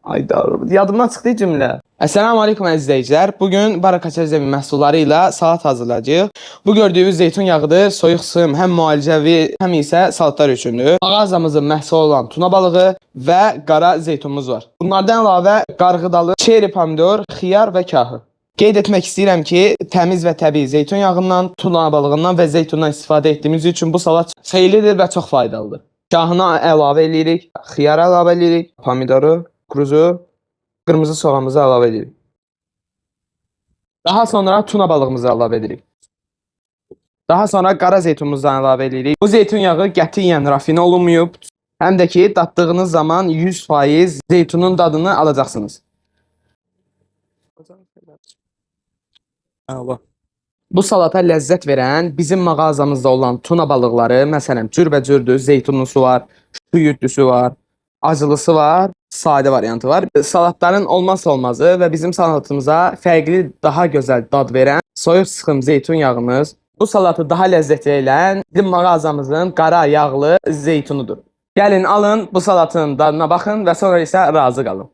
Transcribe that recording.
Ayda, yadımdan çıxdı cümlə. Assalamu alaikum izləyicilər. Bugün Barakaça zəmi məhsulları ilə salat hazırlayacağıq. Bu gördüyünüz zeytun yağıdır. Soyuq sığım həm müalicəvi, həm isə salatlar üçündür. Mağazamızın məhsulu olan tuna balığı və qara zeytunumuz var. Bunlardan əlavə qarğıdalı, çeri pomidor, xiyar və kahı. Qeyd etmək istəyirəm ki, təmiz və təbii zeytun yağından, tuna balığından və zeytundan istifadə etdiyimiz üçün bu salat xeyirlidir və çox faydalıdır. Kahını əlavə edirik, xiyarı əlavə edirik, pomidoru, kuruzu, qırmızı soğanımızı əlavə edirik. Daha sonra tuna balığımızı əlavə edirik. Daha sonra qara zeytunumuzdan əlavə edirik. Bu zeytun yağı qətiyyən rafinə olunmayıb. Həm də ki, daddığınız zaman 100% zeytunun dadını alacaqsınız. Bu salata ləzzət verən bizim mağazamızda olan tuna balıqları, məsələn, cürbəcürdür, zeytunlusu var, şüyürdüsü var, acılısı var, sadə variantı var. Salatların olmazsa olmazı və bizim salatımıza fərqli, daha gözəl dad verən soyuq sıxım zeytun yağımız. Bu salatı daha ləzzətli edən bizim mağazamızın qara yağlı zeytunudur. Gəlin alın, bu salatın dadına baxın və sonra isə razı qalın.